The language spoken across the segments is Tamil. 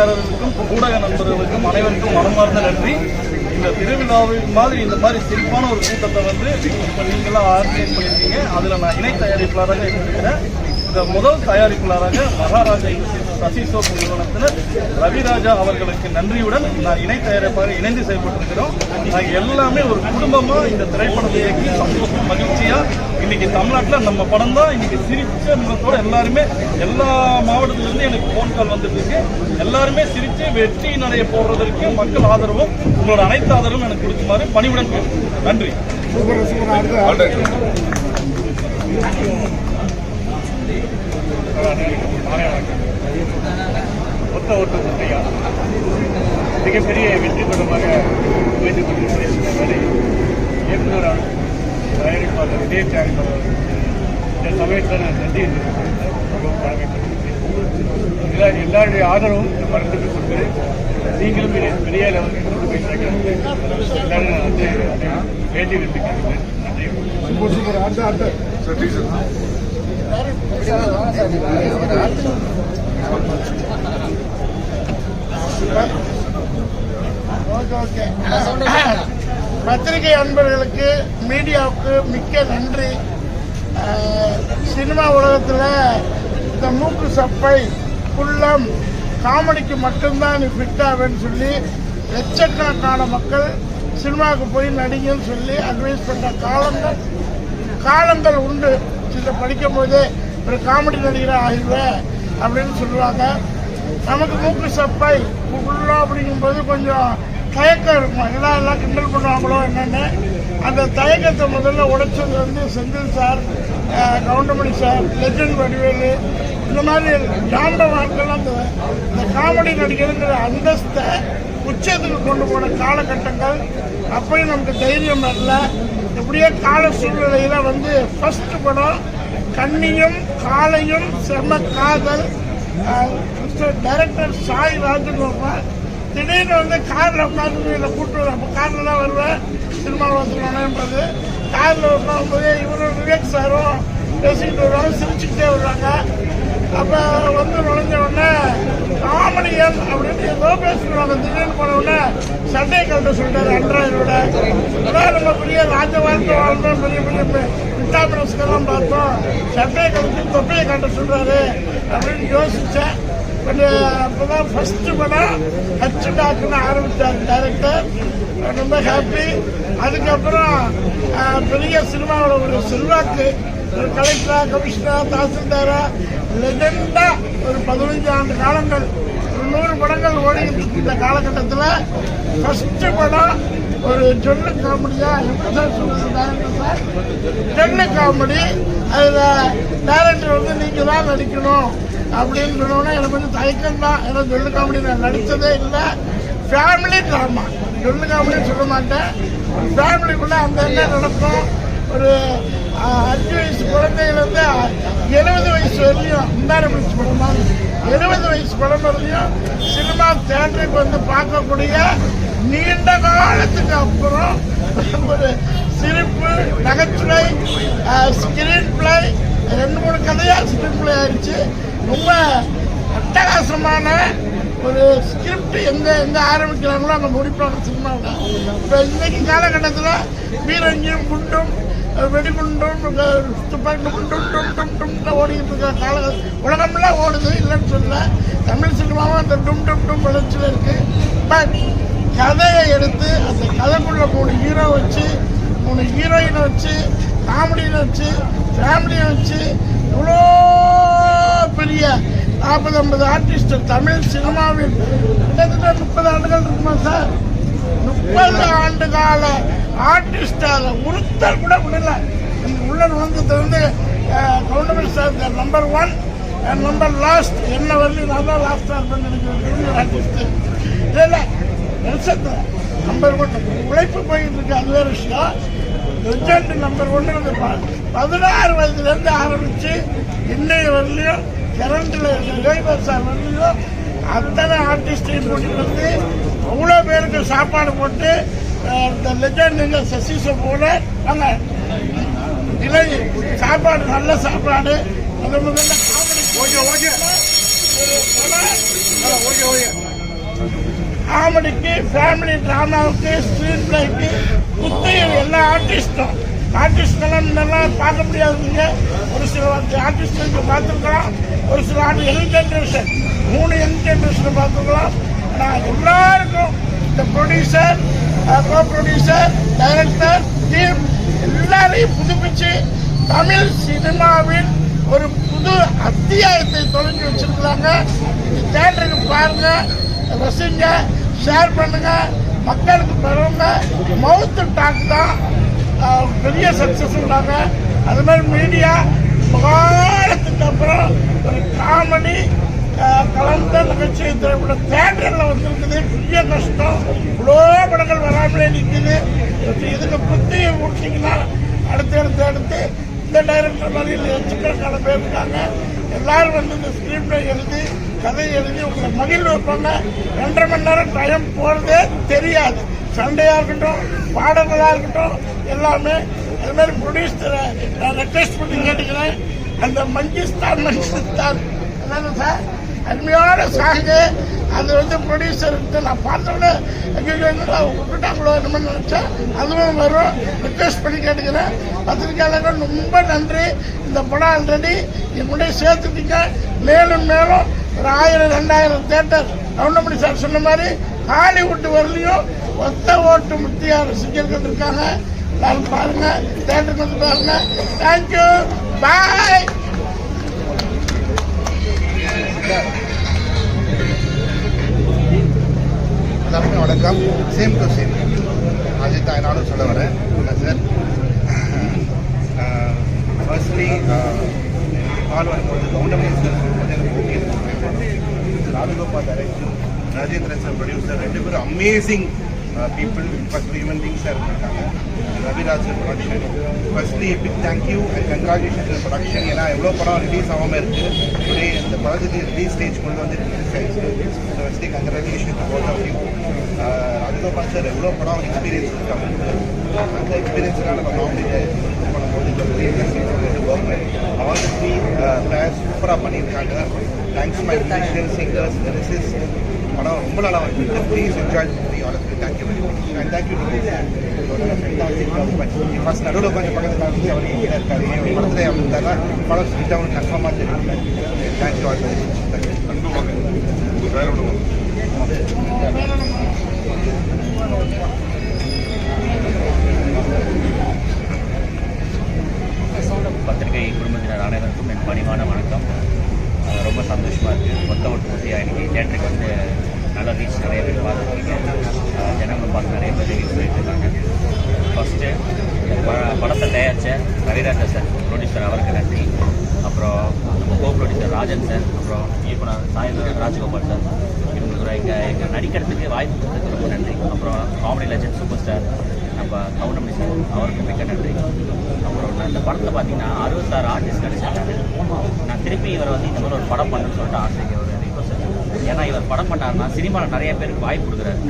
பத்திரிகையாளர்களுக்கும் ஊடக நண்பர்களுக்கும் அனைவருக்கும் மனமார்ந்த நன்றி. இந்த திருவிழாவில் மாதிரி இந்த மாதிரி சிறப்பான ஒரு கூட்டத்தை வந்து இப்போ நீங்களாம் ஆர்கனைஸ் பண்ணியிருக்கீங்க. அதில் நான் இணை தயாரிப்பாளராக இருக்கிறேன். இந்த முதல் தயாரிப்பாளராக மகாராஜா சசி சோப் நிறுவனத்தினர் ரவிராஜா அவர்களுக்கு நன்றியுடன் நான் இணை தயாரிப்பாளர் இணைந்து செயல்பட்டிருக்கிறோம். நாங்கள் எல்லாமே ஒரு குடும்பமாக இந்த திரைப்படத்தை இயக்கி சந்தோஷம் மகிழ்ச்சியாக இன்னைக்கு தமிழ்நாட்டில் நம்ம படம் தான் இன்னைக்கு சிரிச்ச முகத்தோட எல்லாருமே எல்லா மாவட்டத்திலிருந்து எனக்கு ஃபோன் கால் வந்துட்டு இருக்கு. எல்லாருமே சிரிச்சு வெற்றி நடைய போடுறதற்கு மக்கள் ஆதரவும் உங்களோட அனைத்து ஆதரவும் எனக்கு கொடுக்குமாறு பணிவுடன் நன்றி. ஒத்த ஓட்டு முத்தையா மிகப்பெரிய வெற்றி படமாக வைத்துக் கொண்டிருக்கிற இயக்குநரான தயாரிப்பாளர் விஜய் தயாரிப்பாளர் இந்த சமயத்தில் நன்றி எல்லாருடைய ஆதரவும் இந்த படத்துக்கு கொண்டு நீங்களும் பெரிய லெவலில் கொண்டு போய் சேர்க்கணும் எல்லாரும் நான் வந்து வேண்டி விரும்புகிறேன். நன்றி. பத்திரிகை அன்பர்களுக்கு மீடியாவுக்கு மிக்க நன்றி. சினிமா உலகத்தில் இந்த மூக்கு சப்பை குள்ளம் காமெடிக்கு மட்டும்தான் நீ ஃபிட்டாவேன்னு சொல்லி லட்சக்கணக்கான மக்கள் சினிமாவுக்கு போய் நடிகன்னு சொல்லி அட்வைஸ் பண்ணுற காலங்கள் உண்டு. இதை படிக்கும் போதே ஒரு காமெடி நடிகராக ஆகிடுவேன் அப்படின்னு சொல்லுவாங்க. நமக்கு மூக்கு சப்பை ஃபுல்லாக அப்படிங்கும்போது கொஞ்சம் தயக்கம் இருக்கும். எல்லாம் கிண்டல் பண்ணுவாங்களோ என்னென்னு அந்த தயக்கத்தை முதல்ல உடைச்சது வந்து Senthil sir, Goundamani sir, legend Vadivelu, இந்த மாதிரி ஜாம்பவான்கள் இந்த காமெடி நடிகருங்கிற அந்தஸ்தை உச்சத்துக்கு கொண்டு போன காலகட்டங்கள். அப்பயும் நமக்கு தைரியம் இல்லை. இப்படியே கால சூழ்நிலையில வந்து ஃபர்ஸ்ட் படம் கண்ணியும் காலையும் செம காதல். டைரக்டர் சாய் ராஜகோபால் திடீர்னு வந்து காரில் உட்காந்து கூட்டு வர, அப்போ காரில் தான் வருவேன் சினிமாவில் வந்துருவானேன்றது. காரில் உட்காரும்போது இவரும் விவேக் சாரும் பேசிக்கிட்டு வருவாங்க, சிரிச்சுக்கிட்டே வருவாங்க. அப்போ வந்து நுழைஞ்ச உடனே காமெடியன் அப்படின்னு ஏதோ பேசிடுவாங்க. திடீர்னு போன உடனே சண்டையை கலட்ட சொல்லிட்டாரு அன்றாயிரோட. நம்ம பெரிய ராஜ வாழ்க்கை வாழ்ந்தோம், பெரிய பெரிய விட்டாமினஸ்கெல்லாம் பார்த்தோம், சண்டையை கலந்து தொப்பையை கட்ட சொல்றாரு அப்படின்னு யோசிச்சேன். பட் அப்போதான் ஃபர்ஸ்ட் படம் ஹச்சு டாக்குன்னு ஆரம்பித்தார் டைரக்டர். ரொம்ப ஹாப்பி. அதுக்கப்புறம் பெரிய சினிமாவோட ஒரு செல்வாக்கு, ஒரு கலெக்டரா, கமிஷனரா, தாசில்தாரா, லெஜெண்டா ஒரு 15 ஆண்டு காலங்கள், ஒரு 100 படங்கள் ஓடிக்கிட்டு இந்த காலகட்டத்தில் ஃபர்ஸ்ட் படம் ஒரு ஜொல்லு காமெடியா எப்படி சார் சொல்றது டைரக்டர் சார்? ஜொல்லு காமெடி. அதில் டைரக்டர் வந்து நீங்கள் தான் நடிக்கணும் அப்படின்னு சொன்னோன்னா எனக்கு கொஞ்சம் தயக்கம் தான். ஏன்னா ஜொல்லு காமெடி நான் நடித்ததே இல்லை. ஃபேமிலி ட்ராமா, ஜொல்லு காமெடின்னு சொல்ல மாட்டேன். ஃபேமிலிக்குள்ளே அந்த என்ன நடக்கும், ஒரு 5 வயசு குழந்தையிலேருந்து 70 வயசு வரலையும் இந்தாரபிடிச்சு படம் மாதிரி 70 வயசு படம் வரலையும் சினிமா தியேட்டருக்கு வந்து பார்க்கக்கூடிய நீண்ட காலத்துக்கு அப்புறம் ஒரு சிரிப்பு, நகைச்சுவை, ஸ்கிரீன் பிளே 2-3 கதையாக ஸ்கிரீன் பிளே ஆயிடுச்சு. ரொம்ப அட்டகாசமான ஒரு ஸ்கிரிப்ட் எங்கே ஆரம்பிக்கிறாங்களோ அங்கே முடிப்பாங்க சினிமாவில். இப்போ இன்னைக்கு காலகட்டத்தில் பீரங்கியும் குண்டும் வெடிகுண்டும் துப்பாக்கி குண்டும் ஓடிக்கிட்டு இருக்கிற உலகம்லாம் ஓடுது, இல்லைன்னு சொல்ல. தமிழ் சினிமாவும் அந்த டும் வளர்ச்சியில் இருக்கு. பட் கதையை எடுத்து அந்த கதைக்குள்ள 3 ஹீரோ வச்சு, 3 ஹீரோயினை வச்சு, காமெடியை வச்சு, ஃபேமிலியை வச்சு, இவ்வளோ பெரிய 40-50 ஆர்டிஸ்ட் தமிழ் சினிமாவில் கிட்டத்தட்ட 30 ஆண்டுகள் இருக்குமா சார்? 30 ஆண்டு கால ஆர்டிஸ்ட் ஒருத்தர் கூட விடல. உள்ள நுழைஞ்சது வந்து Goundamani sir number 1 and number last. என்ன வரலையும் நான் தான் லாஸ்டாக இருப்பேன்னு நினைக்கிறேன் ஆர்டிஸ்ட். இல்லை நம்பர் 1 உழைப்பு போயிட்டு இருக்கு, அது வேறு விஷயம். லெஜண்ட் நம்பர் 1 இருப்பாங்க. 16 வயதுலேருந்து ஆரம்பிச்சு இன்னைய வரலையும் கரண்டில் டிரைவர் சார் வரலையும் அத்தனை ஆர்டிஸ்டையும் கூட்டிட்டு வந்து அவ்வளோ பேருக்கு சாப்பாடு போட்டு இந்த லெஜண்ட் சசி போல அங்கே இல்லை சாப்பாடு, நல்ல சாப்பாடு. அது முதல்ல காமெடி காமெடிக்கு, ஃபேமிலி ட்ராமாவுக்கு, ஸ்க்ரீன் பிளேக்கு, புத்தையும் எல்லா ஆர்டிஸ்டெல்லாம் முன்னெல்லாம் பார்க்க முடியாதுங்க. ஒரு சில ஆர்டிஸ்ட் பார்த்துருக்கலாம், ஒரு சில யங் ஜென்ரேஷன் 3 யங் ஜென்ரேஷன் பார்த்துருக்கலாம். ஆனால் எல்லாருக்கும் இந்த ப்ரொடியூசர், கோ ப்ரொடியூசர், டைரக்டர், டீம் எல்லாரையும் புதுப்பிச்சு தமிழ் சினிமாவின் ஒரு புது அத்தியாயத்தை தொடங்கி வச்சிருக்கிறாங்க. தியேட்டருக்கு பாருங்க, ரசிங்க, ஷேர் பண்ணுங்க, மக்களுக்கு பெறுங்க. மவுத் டாக் தான் பெரிய சக்சஸ் உண்டாங்க. அது மாதிரி மீடியா காலத்துக்கு அப்புறம் ஒரு காமெடி கலந்த நகைச்சுவை திரைப்படம் தியேட்டரில் வந்துருக்குது. பெரிய கஷ்டம், இவ்வளோ படங்கள் வராமலே நிற்குது. இதுக்கு புத்தியை கொடுத்தீங்கன்னா அடுத்து இந்த டைரக்டர் மாதிரி லட்சக்கணக்கான பேர் இருக்காங்க. எல்லாரும் வந்து இந்த ஸ்கிரீன் பிளே எழுதி, கதை எழுதி உங்களை மகிழ் வைப்பாங்க. 2.5 மணி நேரம் டைம் போகிறதே தெரியாது. சண்டையாக இருக்கட்டும், பாடல்களாக இருக்கட்டும், எல்லாமே. அது மாதிரி ப்ரொடியூசரை நான் ரெக்வெஸ்ட் பண்ணி கேட்டுக்கிறேன். அந்த மஞ்சிஸ்தான் என்னன்னு சார் அருமையான சாங்கு. அது வந்து ப்ரொடியூசர்கிட்ட நான் பார்த்தோன்னே எங்கே விட்டுட்டாங்களோ என்னமோ நினச்சேன். அதுவும் வரும். ரிக்வெஸ்ட் பண்ணி கேட்டுக்கிறேன். பத்திரிகையாளர்கள் ரொம்ப நன்றி. இந்த படம் ஆல்ரெடி என்னுடைய சேர்த்துட்டீங்க. மேலும் மேலும் ஒரு 1000-2000 தேட்டர் கவுண்டமணி சார் சொன்ன மாதிரி ஹாலிவுட் வரலையும் ஒத்த ஓட்டு முத்தியா ரசிகர்கள் இருக்காங்க. எல்லாரும் பாருங்க, தேட்டருக்கு வந்து பாருங்க. தேங்க்யூ, பாய். எல்லாருமே வணக்கம். சேம் டு சேம் அஜித் தான் நானும் சொல்ல வரேன் சார். ஃபர்ஸ்ட்லி கால் வரும்போது கவுண்டமணி சார் சொல்லும்போது எனக்கு okay Rajagopal director, Rajendran sir producer, 2 பேரும் amazing people, first human beings are Raviraj production. Firstly, a big thank you and congratulations to the production. ஏன்னா எவ்வளோ படம் ரிலீஸ் ஆகாமல் இருக்குது. டுடே இந்த படத்துக்கு ரிலீஸ் ஸ்டேஜ் கொண்டு வந்து ரிலீஸ் ஆகிடுச்சு. So firstly congratulation to both of you. Rajagopal sir எவ்வளோ படம் எக்ஸ்பீரியன்ஸ் இருக்காங்க. அந்த எக்ஸ்பீரியன்ஸ்லாம் நம்ம நாமினேட் பண்ணும்போது இந்த ஆல் த்ரீ பிளேயர்ஸ் சூப்பராக பண்ணியிருக்காங்க. Thanks my musician, singers, lyricist. படம் ரொம்ப நல்லா வந்து ப்ளீஸ் என்ஜாய் பண்ணி honestly thank you very much. And thank you to first நடுவில் கொஞ்சம் பக்கத்தில் காமிச்சு அவர் கீழே இருக்காரு. படத்தில் அவர் இருந்தாலும் படம் ஸ்கிட் அவனுக்கு கன்ஃபார்மாக தெரியல. Thank you all very much. பத்திரிகை குடும்பத்தினர் அனைவருக்கும் என் பணிவான வணக்கம். ரொம்ப சந்தோஷமாக இருக்குது. மொத்த ஒட்டுமொத்தியாக இன்றைக்கி தேட்டருக்கு வந்து நல்ல ரீச் நிறைய பேர் பார்த்துருக்கீங்க. ஜனங்களும் பார்த்து நிறைய பேர் ரிவ்யூ சொல்லிட்டு இருக்காங்க. ஃபஸ்ட்டு படத்தை தயாரித்த ரவிராஜா சார் ப்ரொடியூசர், அவருக்கு நன்றி. அப்புறம் நம்ம கோ ப்ரொடியூசர் ராஜன் சார், அப்புறம் இயக்குனர் சாய் ராஜகோபால் சார், இவங்களுக்கு எங்கள் நடிக்கிறதுக்கு வாய்ப்பு கொடுத்ததுக்கு ரொம்ப நன்றி. அப்புறம் காமெடி லெஜண்ட் சூப்பர் ஸ்டார் நம்ம கவுண்டமணி சார், அவருக்கு மிக்க நன்றி. அப்புறம் நான் இந்த படத்தில் பார்த்தீங்கன்னா 66 ஆர்டிஸ்ட் நடிச்சிருக்காங்க. நான் திருப்பி இவரை வந்து இந்த மாதிரி ஒரு படம் பண்ணணும்னு சொல்லிட்டு ஆசைக்கு ஒரு ரிக்வஸ்ட். ஏன்னா இவர் படம் பண்ணாருன்னா சினிமாவில் நிறைய பேருக்கு வாய்ப்பு கொடுக்குறாரு.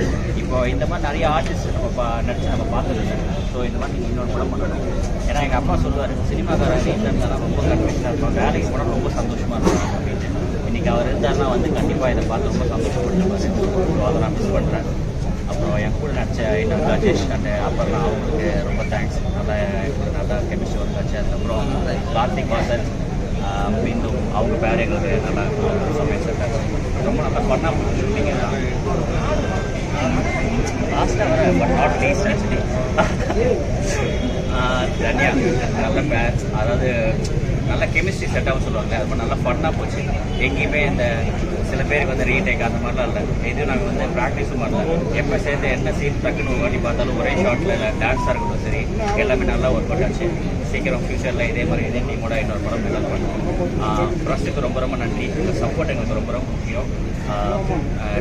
இப்போ இந்த மாதிரி நிறைய ஆர்டிஸ்ட் நம்ம நடிச்சு நம்ம பார்த்துருக்கோம். ஸோ இந்த மாதிரி நீங்கள் இன்னொரு படம் பண்ணணும். ஏன்னா எங்கள் அப்பா சொல்லுவார், சினிமாக்காரர் வீட்டில் இருந்தாலும் ரொம்ப கன்ஃபியூஷனாக இருக்கும், வேலைக்கு போனால் ரொம்ப சந்தோஷமாக இருக்கும் அப்படின்னு. இன்றைக்கி அவர் இருந்தாருன்னா வந்து கண்டிப்பாக இதை பார்த்து ரொம்ப சந்தோஷப்படுத்துவார். ஸோ அதை நான் மிஸ் பண்ணுறேன். அப்புறம் என் கூட நடித்த இன்னும் ராஜேஷ் அண்ட் அப்புறம் அவங்களுக்கு ரொம்ப தேங்க்ஸ். நல்லா கெமிஸ்ட்ரி ஒர்க் ஆச்சு. அதுக்கப்புறம் கார்த்திக் வாசன், மீண்டும் அவங்க பேர் எங்களுக்கு நல்லா சமையல் செட் ஆச்சு. ரொம்ப நல்லா பண்ணால் ஷூட்டிங்க தான் லாஸ்ட்டாக வர, பட் நாட் லீஸ்ட் ஆக்சுவலி. தனியா நல்ல பேர், அதாவது நல்ல கெமிஸ்ட்ரி செட்டாகவும் சொல்லுவாங்க. அது நல்லா ஃபன்னாக போச்சு. எங்கேயுமே இந்த சில பேருக்கு வந்து ரீடேக் அந்த மாதிரிலாம் இல்லை. இது நாங்கள் வந்து ப்ராக்டிஸும் பண்ணல. எப்போ சேர்ந்து என்ன சீன் டக்குன்னு ஒரு வாட்டி பார்த்தாலும் ஒரே ஷார்ட்டில் இல்லை, டான்ஸாக இருக்கட்டும் சரி, எல்லாமே நல்லா ஒர்க் அவுட் ஆச்சு. சீக்கிரம் ஃபியூச்சரில் இதே மாதிரி இதே டீமோட இன்னொரு படம் நல்லா பண்ணுவோம். ப்ரெஸ்ஸுக்கு ரொம்ப ரொம்ப நன்றி. உங்கள் சப்போர்ட் எங்களுக்கு ரொம்ப ரொம்ப முக்கியம்.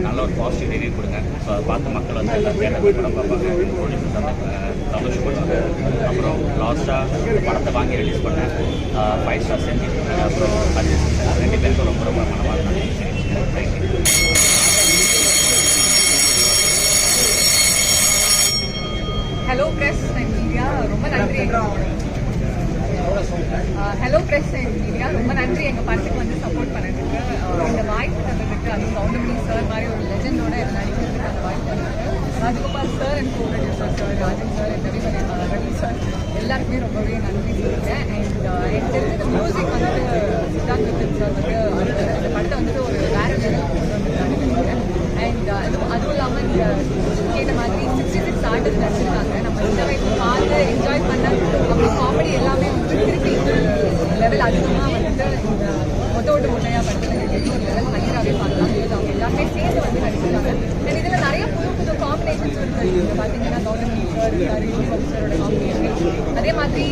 நல்ல ஒரு பாசிட்டிவ் ரிவ்யூ கொடுங்க. ஸோ அதை பார்த்து மக்கள் வந்து எல்லாம் தேட்டர் படம் பார்ப்பாங்க, சந்தோஷப்படுவாங்க. அப்புறம் லாஸ்ட்டாக படத்தை வாங்கி ரிலீஸ் பண்ணேன் 5 ஸ்டார் செஞ்சு. அப்புறம் அது 2 பேருக்கும் ரொம்ப ரொம்ப மனமாக நன்றி. Thank you. Hello press and media, ரொம்ப நன்றி. ஹலோ பிரஸ் அண்ட் மீடியா, ரொம்ப நன்றி எங்கள் படத்துக்கு வந்து சப்போர்ட் பண்ணுறதுக்கு. இந்த வாய்ப்பு தந்ததுக்கு, அது கவுண்டமணி சார் மாதிரி ஒரு லெஜண்டோட இது நடிக்கிறதுக்கு அந்த வாய்ப்பு பண்ணிருக்கு. Rajagopal sir and go producer sir Rajan sir Ravi sir எல்லாருக்குமே ரொம்பவே நன்றி சொல்லியிருக்கேன். அண்ட் எனக்கு தெரிஞ்ச மியூசிக் வந்துட்டு சித்தார்த் விபின் சார் வந்து அந்த படத்தை வந்துட்டு ஒரு வேற லெவலுக்கு கொண்டு வந்துருக்காங்க நினைக்கிறேன். அண்ட் அதுவும் இல்லாமல் நீங்கள் கேட்ட மாதிரி 66 ஆர்டிஸ்ட் நடிச்சிருக்காங்க. நம்ம இந்த வயசு பார்த்து என்ஜாய் பண்ண அப்படி காமெடி எல்லாமே வந்து திருப்பி லெவல் அதிகமாக வந்துட்டு இந்த மொத்தோட்டு மொட்டையாக படத்தில் ஒரு லெவல் ஹையராகவே பார்க்கலாம். பிகாஸ் அவங்க எல்லாருமே சேர்ந்து வந்து நடிச்சிருக்காங்க. அண்ட் இதில் நிறைய புது புது காம்பினேஷன்ஸ் இருக்குது. நீங்கள் பார்த்தீங்கன்னா கௌதம் சார் சாரோட காம்பினேஷன், அதே மாதிரி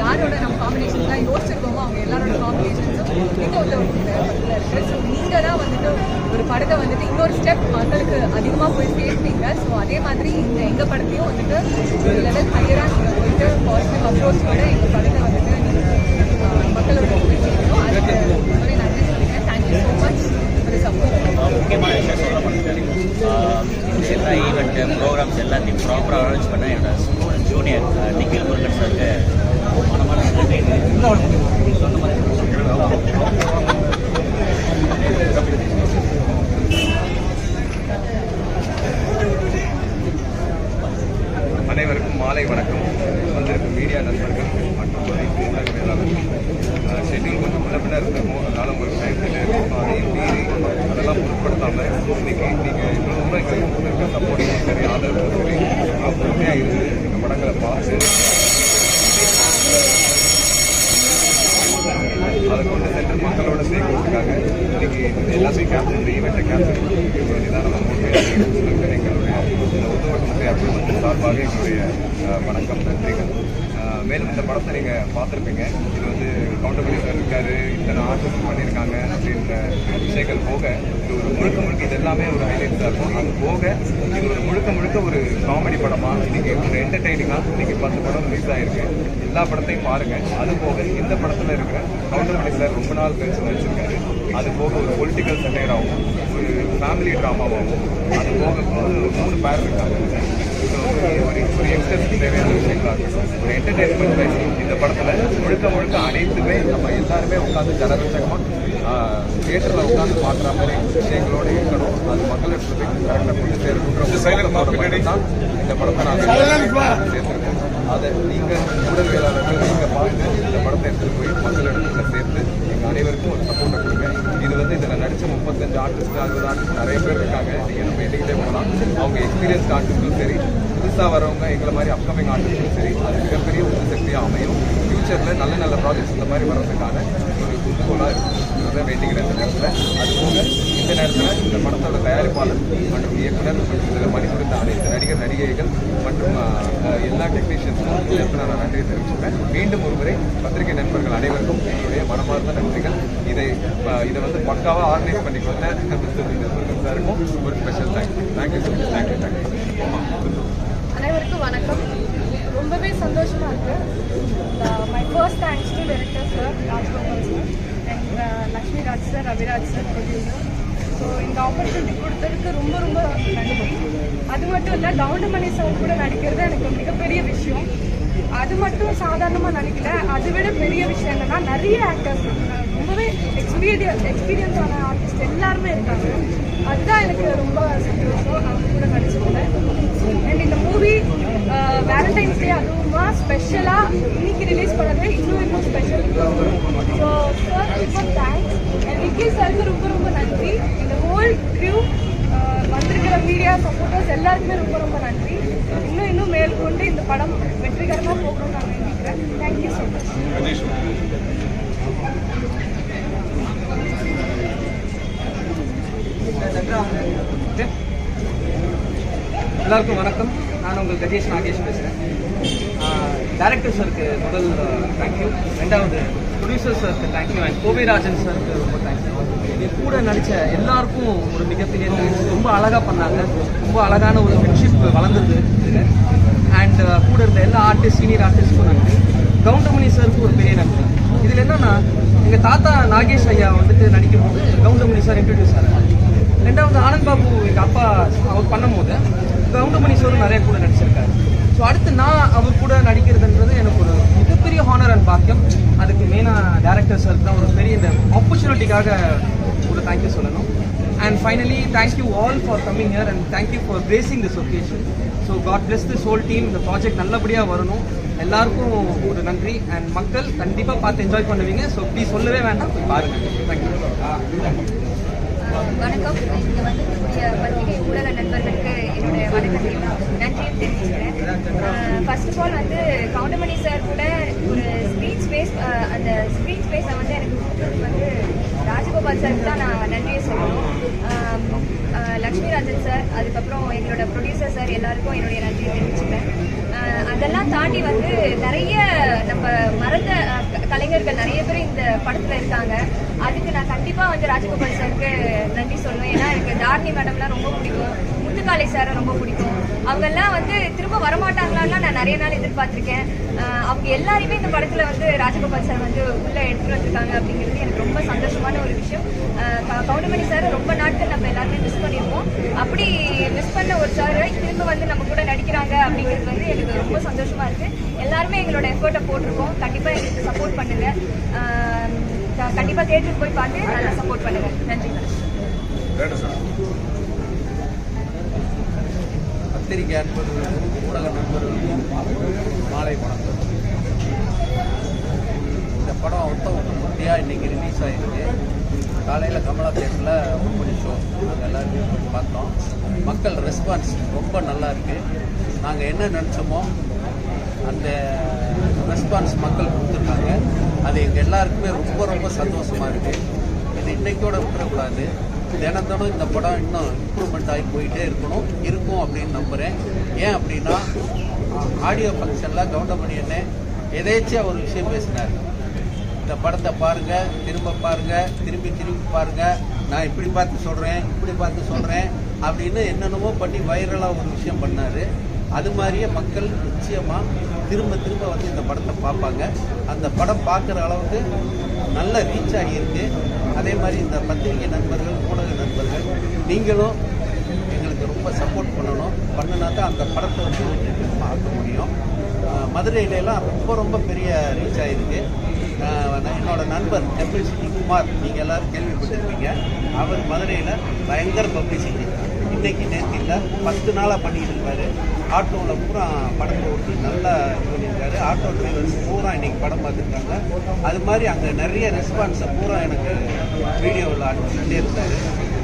யாரோட நம்ம காம்பினேஷன்லாம் யோசிச்சிருக்கோமோ அவங்க எல்லாரோட காம்பினேஷன்ஸும் இந்த ஒரு படத்தில் இருக்குது. ஸோ நீங்கள் தான் வந்துட்டு ஒரு படத்தை வந்துட்டு இன்னொரு ஸ்டெப் மக்களுக்கு அதிகமாக போய் சேர்ப்பீங்க. ஸோ அதே மாதிரி இந்த எங்கள் படத்தையும் வந்துட்டு ஒரு லெவல் ஹையராக நீங்கள் போயிட்டு பாசிட்டிவ் அப்ரோச்சோட எங்கள் படத்தை வந்துட்டு நீங்கள் மக்களோட போய் சேர்க்கணும். அதுக்கு ரொம்பவே நன்றி சொல்லிக்கிறேன். Thank you so much for support. முக்கியமான விஷயம் சொல்ல மாட்டேன். எல்லா ஈவெண்ட்டு ப்ரோக்ராம்ஸ் எல்லாத்தையும் ப்ராப்பராக அரேஞ்ச் பண்ண என்னோட ஸ்கூல் ஜூனியர் நிக்கில் முருகன் சாருக்கு மனமான நன்றி. சொன்ன மாதிரி அனைவருக்கும் மாலை வணக்கம். வந்திருக்கும் மீடியா நண்பர்கள் மற்றும் ஊடகவியலாளர்கள். ஷெட்யூல் கொஞ்சம் முன்ன பின்ன இருந்தமோ அதனால உங்களுக்கு டைம் இருக்கும். அதையும் மீறி அதெல்லாம் பொருட்படுத்தாமல் இன்னைக்கு நீங்கள் இவ்வளோ தூரம் எங்களுக்கு இருக்க சப்போர்ட்டிங்கும் சரி ஆதரவும் சரி பொறுமையாக இருந்து எங்கள் படங்களை பார்த்து அதை கொண்டு சென்று மக்களோட சேர்க்கறதுக்காக இன்னைக்கு எல்லாத்தையும் கேப்சர் ஈவெண்ட்டை கேப்சர் நிதானமாக சொல்லிட்டு எங்களுடைய ஒத்துழைப்பு அபிவிருத்தி சார்பாக எங்களுடைய வணக்கம் நன்றிகள். மேலும் இந்த படத்தை நீங்கள் பார்த்துருப்பீங்க. இது வந்து கவுண்டமணி சார் இருக்காரு, இத்தனை ஆர்டிஸ்ட் பண்ணியிருக்காங்க அப்படின்ற விஷயங்கள் போக இது ஒரு முழுக்க இது எல்லாமே ஒரு ஹைலைட்ஸாக இருக்கும். அது போக இது ஒரு முழுக்க ஒரு காமெடி படமாக இன்னைக்கு ஒரு என்டர்டெய்னிங்காக இன்னைக்கு 10 படம் ரிலீஸ் ஆகிருக்கு. எல்லா படத்தையும் பாருங்கள். அது போக இந்த படத்தில் இருக்கிற கவுண்டமணி சார் ரொம்ப நாள் கழிச்சு நடிச்சிருக்காரு. அது போக ஒரு பொலிட்டிக்கல் சட்டையராகவும் ஒரு ஃபேமிலி ட்ராமாவாகவும் அது போக 3 பேர் இருக்காங்க. ஒரு யங்ஸ்டர்ஸ்க்கு தேவையான விஷயங்களாக இருக்கட்டும், ஒரு என்டர்டெயின்மெண்ட் வைஸ் இந்த படத்தில் முழுக்க அனைத்துமே நம்ம எல்லாருமே உட்காந்து ஜனரஞ்சகமாக தியேட்டரில் உட்காந்து பார்க்குற மாதிரி விஷயங்களோடு இருக்கணும். அது மக்களிடத்துல கரெக்டாக கொண்டு சேரணும் தான் இந்த படத்தை நான் சேர்த்துருக்கேன். அதை நீங்கள் ஊடகவியலாளர்கள் நீங்கள் பார்த்து இந்த படத்தை எடுத்துகிட்டு போய் மக்களிடத்துல சேர்த்து எங்கள் அனைவருக்கும் ஒரு சப்போர்ட்டை கொடுங்க. இது வந்து இதில் நடித்த 35 ஆர்டிஸ்ட் 60 ஆர்டிஸ்ட் நிறைய பேர் இருக்காங்க. நீங்கள் நம்ம எண்ணிக்கிட்டே போகலாம். அவங்க எக்ஸ்பீரியன்ஸ்ட் ஆர்டிஸ்ட்டும் சரி, புதுசாக வரவங்க எங்களை மாதிரி அப்கமிங் ஆர்டிஸ்ட்டும் சரி, அது மிகப்பெரிய ஒரு சக்தியாக அமையும். ஃபியூச்சரில் நல்ல ப்ராஜெக்ட்ஸ் இந்த மாதிரி வர்றதுக்கான ஒரு குத்துக்கோளாக இருக்கிறத வேண்டிக்கிற இந்த நேரத்தில். அது போக இந்த நேரத்தில் இந்த படத்தோட தயாரிப்பாளர் மற்றும் இயக்குனர் இதில் பணிபுரிந்த அனைத்து நடிகர் நடிகைகள் மற்றும் எல்லா டெக்னீஷியன்ஸும் இந்த இடத்துல நான் நன்றியை தெரிவிச்சுப்பேன். மீண்டும் ஒருமுறை பத்திரிகை நண்பர்கள் அனைவருக்கும் என்னுடைய மனமார்ந்த நன்றிகள். இதை வந்து பக்காவாக ஆர்கனைஸ் பண்ணி கொண்ட முருகன் சாருக்கும் ஒரு ஸ்பெஷல் தேங்க்யூ. அனைவருக்கும் வணக்கம். ரொம்பவே சந்தோஷமாக இருக்குது. My first thanks to director sir Rajgopal sir and Lakshmi Raj sir, Raviraj sir producer. So இந்த ஆப்பர்ச்சுனிட்டி கொடுத்ததுக்கு ரொம்ப நன்றி. அது மட்டும் இல்லை, கவுண்டமணி சார் கூட நடிக்கிறது எனக்கு மிகப்பெரிய விஷயம். அது மட்டும் சாதாரணமாக நினைக்கல. அதை விட பெரிய விஷயம் என்னன்னா நிறைய ஆக்டர்ஸ் ரொம்பவே எக்ஸ்பீரியன்ஸான ஆர்டிஸ்ட் எல்லாருமே இருக்காங்க. அதுதான் எனக்கு ரொம்ப சந்தோஷம். அவங்க கூட நடிச்சிருந்தேன். அண்ட் இந்த மூவி வேலண்டைன்ஸ் டே அதுவுமா ஸ்பெஷலாக இன்னைக்கு ரிலீஸ் பண்ணது இன்னும் ஸ்பெஷல். ஸோ சார் ரொம்ப தேங்க்ஸ். அண்ட் விக்கி சாருக்கு ரொம்ப நன்றி. இந்த ஹோல் க்ரூ வந்திருக்கிற மீடியா சப்போர்ட்டர்ஸ் எல்லாருக்குமே ரொம்ப நன்றி. இன்னும் மேற்கொண்டு இந்த படம் வெற்றிகரமாக போகணும்னு நான் நினைக்கிறேன். Thank you so much. எல்லாருக்கும் வணக்கம். நான் உங்கள் கஜேஷ் நாகேஷ் பேசுகிறேன். டைரக்டர் சாருக்கு முதல் தேங்க்யூ. ரெண்டாவது ப்ரொடியூசர் சாருக்கு தேங்க்யூ. அண்ட் கோவிராஜன் சாருக்கு ரொம்ப தேங்க்யூ. கூட நடித்த எல்லாருக்கும் ஒரு மிகப்பெரிய ரொம்ப அழகாக பண்ணாங்க. ரொம்ப அழகான ஒரு ஃப்ரெண்ட்ஷிப் வளர்ந்தது இதில். அண்ட் கூட இருந்த எல்லா சீனியர் ஆர்டிஸ்ட்டுக்கும் நன்றி. கவுண்டமணி சாருக்கு ஒரு பெரிய நன்றி. இதில் என்னென்னா, எங்கள் தாத்தா நாகேஷ் ஐயா வந்துட்டு நடிக்கும்போது கவுண்டமணி சார் இன்ட்ரடியூஸ் ஆனார். ரெண்டாவது ஆனந்த் பாபு எங்கள் அப்பா அவர் பண்ணும்போது கவுண்டமணி சாரும் நிறைய கூட நடிச்சிருக்காரு. ஸோ அடுத்து நான் அவர் கூட நடிக்கிறதுன்றது எனக்கு ஒரு மிகப்பெரிய ஹானர் அண்ட் பாக்கியம். அதுக்கு மெயினாக டேரக்டர் சார் தான் ஒரு பெரிய இந்த ஆப்பர்ச்சுனிட்டிக்காக ஒரு தேங்க்யூ சொல்லணும். And finally, thank you all for coming here and thank you for gracing this occasion. So God bless this whole team. இந்த ப்ராஜெக்ட் நல்லபடியாக வரணும். எல்லாருக்கும் ஒரு நன்றி. அண்ட் மக்கள் கண்டிப்பாக பார்த்து என்ஜாய் பண்ணுவீங்க. ஸோ ப்ளீஸ் சொல்லவே வேண்டாம், போய் பாருங்கள். தேங்க்யூ. வணக்கம். இங்கே வந்திருக்கக்கூடிய பத்திரிகை ஊடக நண்பர்களுக்கு என்னுடைய வணக்கத்தையும் நன்றியும் தெரிவிச்சுக்கிறேன். ஃபர்ஸ்ட் ஆஃப் ஆல் வந்து கவுண்டமணி சார் கூட ஒரு ஸ்பீச் ஸ்பேஸ் அந்த ஸ்பீச் ஸ்பேஸை வந்து எனக்கு கொடுத்ததுக்கு வந்து ராஜகோபால் சாருக்கு தான் நான் நன்றியை சொல்லணும். லக்ஷ்மிராஜன் சார், அதுக்கப்புறம் எங்களோட ப்ரொடியூசர் சார் எல்லாருக்கும் என்னுடைய நன்றியை தெரிவிச்சுக்கிறேன். அதெல்லாம் தாண்டி வந்து நிறைய நம்ம மறந்த கலைஞர்கள் நிறைய பேர் இந்த படத்தில் இருக்காங்க. அதுக்கு நான் கண்டிப்பாக வந்து ராஜகோபால் சாருக்கு நன்றி சொல்லுவேன். ஏன்னா எனக்கு தாரணி மேடம்லாம் ரொம்ப பிடிக்கும், முத்துக்காலை சாரை ரொம்ப பிடிக்கும். அவங்கெல்லாம் வந்து திரும்ப வரமாட்டாங்களான்னு நான் நிறைய நாள் எதிர்பார்த்துருக்கேன். அவங்க எல்லாருமே இந்த படத்தில் வந்து ராஜகோபால் சார் வந்து உள்ளே எடுத்துகிட்டு வந்திருக்காங்க அப்படிங்கிறது எனக்கு ரொம்ப சந்தோஷமான ஒரு விஷயம். கவுண்டமணி சார் ரொம்ப நாட்கள் நம்ம எல்லாருமே மிஸ் பண்ணியிருக்கோம். அப்படி மிஸ் பண்ண ஒரு சார் திரும்ப வந்து நம்ம கூட நடிக்கிறாங்க அப்படிங்கிறது வந்து எனக்கு ரொம்ப சந்தோஷமா இருக்கு. எல்லாருமே எங்களோட எஃபர்ட்டை போட்டிருக்கோம். கண்டிப்பாக எங்களுக்கு சப்போர்ட் பண்ணுங்க. கண்டிப்பாக தேட்டருக்கு போய் பார்த்து நல்லா சப்போர்ட் பண்ணுங்க. நன்றி. பத்திரிகை அன்பர்களுக்கும் ஊடக நண்பர்களுக்கும் மாலை வணக்கம். இந்த படம் ஒத்தமுத்தியாக இன்றைக்கி ரிலீஸ் ஆகிருக்கு. காலையில் கமலா தேட்டரில் ஓப்பனி ஷோ நாங்கள் எல்லாருமே போய் பார்த்தோம். மக்கள் ரெஸ்பான்ஸ் ரொம்ப நல்லா இருக்குது. நாங்கள் என்ன நினச்சோமோ அந்த ரெஸ்பான்ஸ் மக்கள் கொடுத்துருக்காங்க. அது எங்கள் எல்லாருக்குமே ரொம்ப ரொம்ப சந்தோஷமாக இருக்குது. இது இன்றைக்கோட விட்டுறக்கூடாது. தினம் இந்த படம் இன்னும் இம்ப்ரூவ்மெண்ட் ஆகி போயிட்டே இருக்கும் அப்படின்னு நம்புகிறேன். ஏன் அப்படின்னா ஆடியோ ஃபங்க்ஷனில் கவுண்டமணி அண்ணே எதேச்சியாக ஒரு விஷயம் பேசினார். இந்த படத்தை பாருங்கள், திரும்ப பாருங்கள், திரும்பி பாருங்கள், நான் இப்படி பார்த்து சொல்கிறேன் அப்படின்னு என்னென்னமோ பண்ணி வைரலாக ஒரு விஷயம் பண்ணார். அது மாதிரியே மக்கள் நிச்சயமாக திரும்ப வந்து இந்த படத்தை பார்ப்பாங்க. அந்த படம் பார்க்குற அளவுக்கு நல்ல ரீச் ஆகியிருக்கு. அதே மாதிரி இந்த பத்திரிகை நண்பர்கள், ஊடக நண்பர்கள், நீங்களும் எங்களுக்கு ரொம்ப சப்போர்ட் பண்ணினா தான் அந்த படத்தை வந்து ஆக்க முடியும். மதுரையிலலாம் ரொம்ப பெரிய ரீச் ஆகிருக்கு. என்னோட நண்பர் டெம்பிள் சிட்டி குமார், நீங்கள் எல்லோரும் கேள்விப்பட்டிருப்பீங்க. அவர் மதுரையில் பயங்கர பப்ளிசிட்டி இன்றைக்கி நேற்றில் 10 நாளாக பண்ணிக்கிட்டு இருக்காரு. ஆட்டோவில் பூரா படத்தை ஓட்டி நல்லா இது பண்ணியிருக்காரு. ஆட்டோ டிரைவர்ஸ் பூரா இன்றைக்கி படம் பார்த்துருக்காங்க. அது மாதிரி அங்கே நிறைய ரெஸ்பான்ஸை பூரா எனக்கு வீடியோவில் அனுப்பிச்சுட்டே இருந்தார்.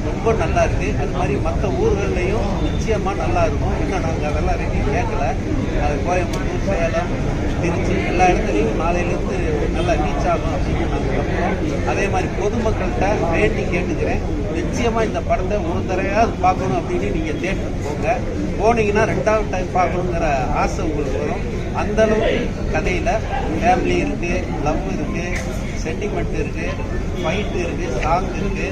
ரொம்ப நல்லா இருக்குது. அது மாதிரி மற்ற ஊர்கள்லேயும் நிச்சயமாக நல்லா இருக்கும். இன்னும் நாங்கள் அதெல்லாம் ரெடி கேட்கல. அது கோயம்புத்தூர், சேலம், திருச்சி எல்லா இடத்துலையும் நாளையிலேருந்து நல்லா ரீச் ஆகும் அப்படின்னு நாங்கள் நம்புகிறோம். அதே மாதிரி பொதுமக்கள்கிட்ட வேண்டி கேட்டுக்கிறேன், நிச்சயமாக இந்த படத்தை ஒரு தடவையாவது பார்க்கணும் அப்படின்னு நீங்கள் தேட்டருக்கு போனீங்கன்னா 2வது டைம் பார்க்கணுங்கிற ஆசை உங்களுக்கு வரும். அந்தளவுக்கு கதையில் ஃபேமிலி இருக்குது, லவ் இருக்குது, சென்டிமெண்ட் இருக்குது, ஃபைட்டு இருக்குது, சாங் இருக்குது,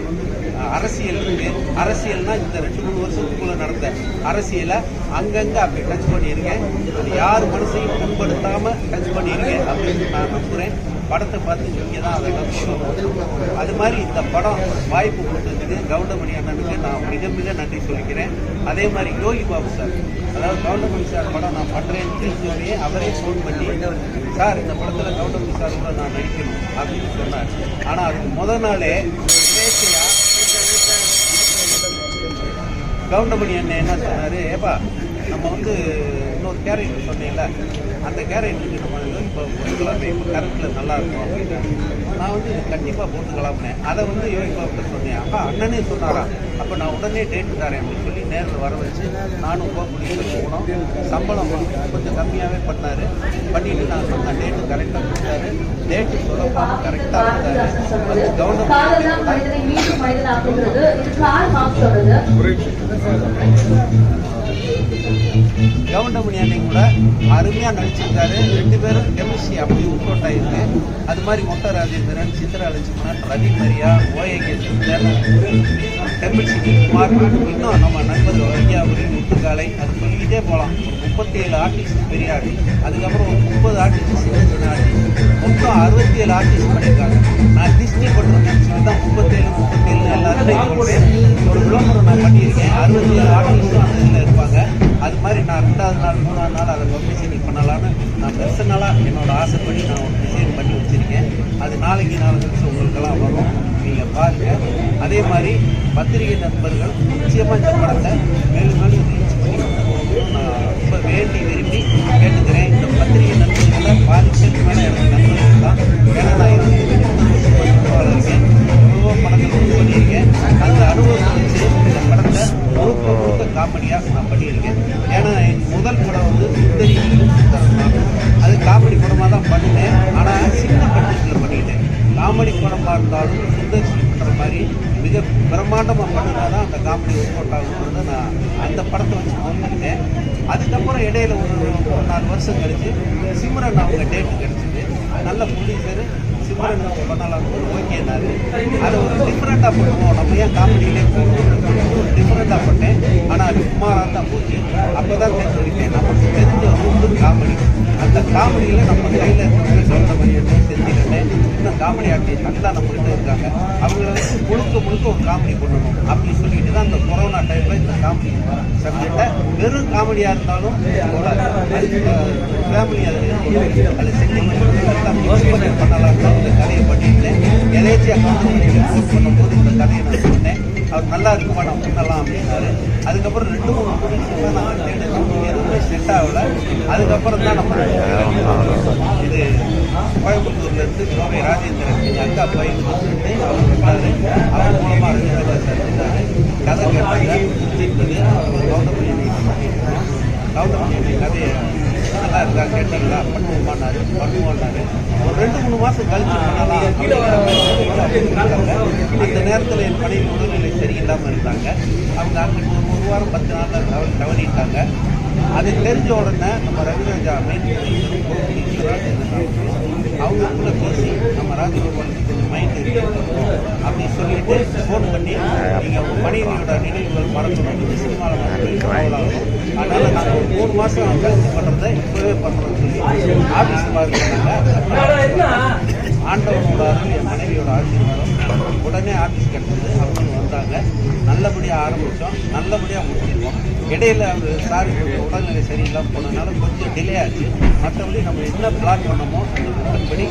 அரசியல் இருக்குது. அரசியல்னால் இந்த 2-3 வருஷத்துக்குள்ளே நடந்த அரசியலை அங்கங்கே அப்படி டச் பண்ணியிருக்கேன். அது யார் மனசையும் புண்படுத்தாமல் டச் பண்ணியிருக்கேன் அப்படின்னு நான் நம்புகிறேன். படத்தை பார்த்து நீங்கள் தான் அதெல்லாம் சொல்லணும். அது மாதிரி இந்த படம் வாய்ப்பு கொடுத்ததுக்கு கவுண்டமணி அண்ணனுக்கு நான் மிக நன்றி சொல்லிக்கிறேன். அதே மாதிரி யோகி பாபு சார், அதாவது கவுண்டமணி சார் படம் நான் பண்ணுறேன்னு தெரிஞ்சோடனே அவரே ஃபோன் பண்ணி, சார் இந்த படத்தில் கவுண்டமணி சார் கூட நான் நடிக்கணும் அப்படின்னு சொன்னார். ஆனால் அதுக்கு முதல் நாளே கவுண்டமணி அண்ணன் என்ன சொன்னார், ஏப்பா நம்ம வந்து இன்னொரு கேரக்டர் சொன்னீங்கள, அந்த கேரக்டருக்கு நம்ம இப்போ போட்டுக்கலாமே, இப்போ கரண்ட்டில் நல்லாயிருக்கும் அப்படின்னு நான் வந்து கண்டிப்பாக போட்டுக்கலாம்னேன். அதை வந்து யோகி பாபு சொன்னேன். அப்பா அண்ணனே சொன்னாரா, அப்போ நான் உடனே டேட்டு தரேன் அப்படின்னு சொல்லி நேரில் வர வச்சு நானும் போகக்கூடிய போனோம். சம்பளம் கொஞ்சம் கம்மியாகவே பண்ணார். பண்ணிவிட்டு நான் சொன்ன டேட்டு கரெக்டாக கொடுத்தாரு. டேட்டு சொல்லப்பாக கரெக்டாக கொடுத்தாரு. கவுண்டமணி அன்னைக்கு கூட அருமையாக நடிச்சிருக்காரு. 2 பேரும் கெமிஸ்ட்ரி அப்படி ஒர்க் ஆகிருக்கு. அது மாதிரி மொட்டை ராஜேந்திரன், சித்ரா லட்சுமணன், ரவி மரியா, ஓஏகே சுந்தர், டெம்பிள் சிட்டி குமார், இன்னும் நம்ம நண்பர்கள் வையாபுரி, முத்துக்காலை, அது சொல்லிக்கிட்டே போகலாம். ஒரு 37 ஆர்டிஸ்ட் பெரிய ஆர்டிஸ்ட், அதுக்கப்புறம் ஒரு 30 ஆர்டிஸ்ட் சின்ன ஆர்டிஸ்ட், மொத்தம் 67 ஆர்டிஸ்ட் பண்ணியிருக்காங்க. நான் டிஸ்னி பண்ணுறேன் சொல்லி தான் 37 எல்லாரும் ஒரு விளம்பரம் நான் பண்ணியிருக்கேன். 67 ஆர்டிஸ்ட்டும் அந்த இதில் இருப்பாங்க. அது மாதிரி நான் 2வது நாள் 3வது நாள் அதை பப்ளிசிட்டி பண்ணலான்னு நான் பர்சனலாக என்னோட ஆசைப்படி நான் ஒரு டிசைன் பண்ணி வச்சுருக்கேன். அது நாளைக்கு கழிச்சு உங்களுக்கெல்லாம் வரும், நீங்கள் பாருங்கள். அதே மாதிரி பத்திரிகை நண்பர்கள் நிச்சயமாக இந்த படத்தை மேலும் மேலும் ரீச் பண்ணி நான் ரொம்ப வேண்டி விரும்பி கேட்டுக்கிறேன். இந்த பத்திரிகை நண்பர்களை பாதிப்புக்கு மேலே எனக்கு நண்பர்கள் தான். ஏன்னா நான் இருக்கேன், எவ்வளவோ படங்கள் வந்து பண்ணியிருக்கேன். அந்த அனுபவத்தை வச்சு இந்த படத்தை முழுக்க காமெடியாக நான் பண்ணியிருக்கேன். ஏன்னா என் முதல் படம் வந்து சுந்தரி சுந்தரம் தான். அது காமெடி படமாக தான் பண்ணினேன். ஆனால் சின்ன பட்ஜெட்டில் பண்ணிட்டேன். காமெடி படமாக இருந்தாலும் சுந்தரி பண்ணுற மாதிரி மிக பிரம்மாண்டமாக பண்ணினா தான் அந்த காமெடி ஒர்க் அவுட் ஆகுங்கிறத நான் அந்த படத்தை வச்சு பண்ணிக்கிட்டேன். அதுக்கப்புறம் இடையில ஒரு 4 வருஷம் கழிச்சு சிம்ரன் அவங்க டேட்டு கிடச்சிது. நல்ல ப்ரொடியூசர் சிம்ரன் பண்ணலாம் ஓகேனாரு. அதை ஒரு டிஃப்ரெண்ட்டாக பண்ணுவோம், நம்ம ஏன் காமெடியிலே போகணும், டிஃப்ரெண்ட்டாக பண்ணேன். ஆனால் அது சுமாராக தான் போச்சு. அப்போ தான் தெரிஞ்சுக்கிட்டேன் நமக்கு தெரிஞ்ச ரொம்ப காமெடி. அந்த காமெடியில் நம்ம கையில் சொல்கிற மாதிரி செஞ்சுக்கிட்டேன். இன்னும் காமெடி ஆர்டிஸ்ட் நல்லா நம்மகிட்ட இருக்காங்க. அவங்கள வந்து முழுக்க ஒரு காமெடி பண்ணணும் அப்படின்னு சொல்லிட்டு தான் அந்த கொரோனா டைமில் இந்த காமெடி சப்ஜெக்டை வெறும் காமெடியாக இருந்தாலும் ஃபேமிலி அதில் சென்டிமெண்ட் பண்ணலாம் இந்த கதையை பண்ணியிருந்தேன். எதேச்சியாக கவுண்ட் பண்ணும்போது இந்த கதையை நான் சொன்னேன். அவர் நல்லா இருக்குமா நான் பண்ணலாம் அப்படின்னாரு. அதுக்கப்புறம் 2-3 ப்ரொடியூசர் தான் நாங்கள் தேடுறோம், எதுவுமே செட் ஆகலை. அதுக்கப்புறம் தான் நம்ம இது கோயம்புத்தூர்லேருந்து கோவை ராஜேந்திரன் எங்கள் அக்கா பையன் சொல்லிட்டு அவர் சொன்னார். அவர் மூலமாக ரஜினிராஜா சார் இருந்தார். கதை கேட்டாங்க, பிடிச்சிருந்தது. கவுண்டமணி கவுண்டமணி கதையை நல்லா இருக்கா கேட்டீங்களா, பண்ணுவோமான்னாரு. ஒரு 2-3 மாதம் கழிச்சு பண்ணலாம். அந்த நேரத்தில் என் மனைவி உடல்நிலை சரியில்லாமல் இருந்தாங்க. அவங்க அங்கிட்டு ஒரு வாரம் 10 நாளில் தவறிட்டாங்க. அது தெரிஞ்ச உடனே நம்ம ரவிராஜா மெயின் அவங்களுக்குள்ள பேசி நம்ம ராஜகோபாலுக்கு கொஞ்சம் மைண்ட் இருக்கு அப்படின்னு சொல்லிட்டு ஃபோன் பண்ணி நீங்கள் உங்கள் மனைவியோட நினைவுகள் மறக்கணும், இந்த சினிமாவில் அதனால் நாங்கள் ஒரு 3 மாதம் கழிச்சு பண்ணுறதை இப்போவே பண்ணுறோம்னு சொல்லி ஆஃபீஸ் பார்க்குறாங்க. ஆண்டவனோட அருள், என் மனைவியோட ஆசீர்வாதம். உடனே ஆஃபீஸ் கிடச்சிது. அவங்க வந்தாங்க. நல்லபடியாக ஆரம்பித்தோம், நல்லபடியாக முடிச்சிருக்கோம். இடையில அவர் சாரி கொஞ்சம் உடல்நிலை சரியில்லாமல் போனதுனால கொஞ்சம் டிலே ஆச்சு. மற்றபடி நம்ம என்ன பிளான் பண்ணமோ அந்த படி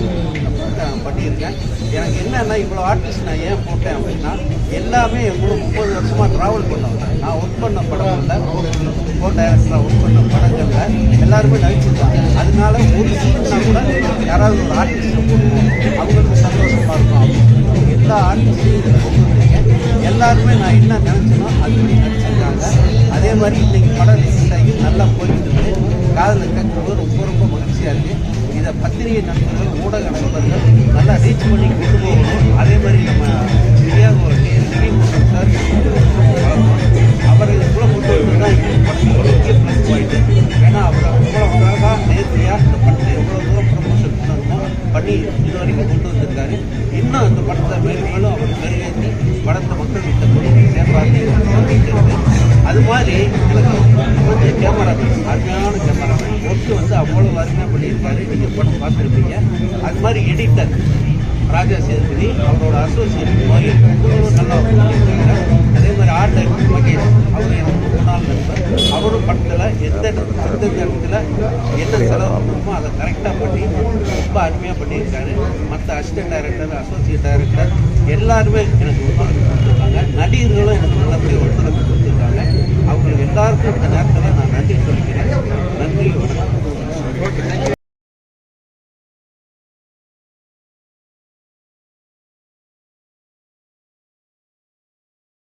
நான் பண்ணியிருக்கேன். எனக்கு என்னென்னா இவ்வளோ ஆர்டிஸ்ட் நான் ஏன் போட்டேன் அப்படின்னா, எல்லாமே எவ்வளோ 30 வருஷமாக ட்ராவல் பண்ணவங்க. நான் ஒர்க் பண்ண படங்களில் கோ டைரக்டராக ஒர்க் பண்ண படங்களில் எல்லாருமே நடிச்சிருக்காங்க. அதனால ஒரு சீட்னா கூட யாராவது ஒரு ஆர்டிஸ்ட்டை போடுவோம், அவங்களுக்கு சந்தோஷமாக இருக்கும் அப்படின்னு எல்லா ஆர்டிஸ்ட்டையும் கொண்டு வந்திருக்கேன். எல்லாருமே நான் என்ன நினச்சேனோ அதுபடி நடிச்சிருக்காங்க. அதே மாதிரி இன்றைக்கி படம் ரிலீஸ் ஆகி நல்லா போயிட்டு இருக்கு. காதல் கேட்கும்போது ரொம்ப மகிழ்ச்சியாக இருக்குது. இதை பத்திரிகை நண்பர்கள், ஊடக நண்பர்கள் நல்லா ரீச் பண்ணி கொண்டு போகணும். அதே மாதிரி நம்ம சார் அவரை கூட கொண்டு வந்து தான் படத்துக்கு ப்ளஸ் பாயிண்ட். ஏன்னா அவர் அவ்வளோ அழகாக நேர்த்தியாக இந்த படத்தை எவ்வளோ தூரம் ப்ரமோஷன் பண்ணணுமோ பண்ணி இது வரைக்கும் கொண்டு வந்திருக்காரு. இன்னும் அந்த படத்தை மேலும் அவர் நிறைவேற்றி படத்தை மக்கள் கிட்ட கொண்டு சேர்ப்பாரு சொல்லிட்டு இருக்கு. அது மாதிரி எனக்கு கொஞ்சம் கேமராமேன், அருமையான கேமராமேன் ஒர்க்கு வந்து அவ்வளோ அருமையாக பண்ணியிருக்காரு. நீங்கள் படம் பார்த்துருப்பீங்க. அது மாதிரி எடிட்டர் ராஜா சேதுபதி, அவரோட அசோசியேட் மயில் நல்லா பண்ணியிருக்காங்க. அதே மாதிரி ஆர்ட் டைரக்டர் மகேஷ், அவர் எனக்கு முன்னாள் நண்பர். அவரும் படத்தில் எந்த இடத்துல என்ன செலவு பண்ணணுமோ அதை கரெக்டாக பண்ணி ரொம்ப அருமையாக பண்ணியிருக்காரு. மற்ற அசிஸ்டன்ட் டைரக்டர், அசோசியேட் டைரக்டர் எல்லாருமே எனக்கு ஒத்துழைப்பு கொடுத்துருக்காங்க. நடிகர்களும் எனக்கு நல்லபடியாக ஒத்துழைப்பு கொடுத்துருக்காங்க. அவங்களுக்கு எல்லாருக்கும்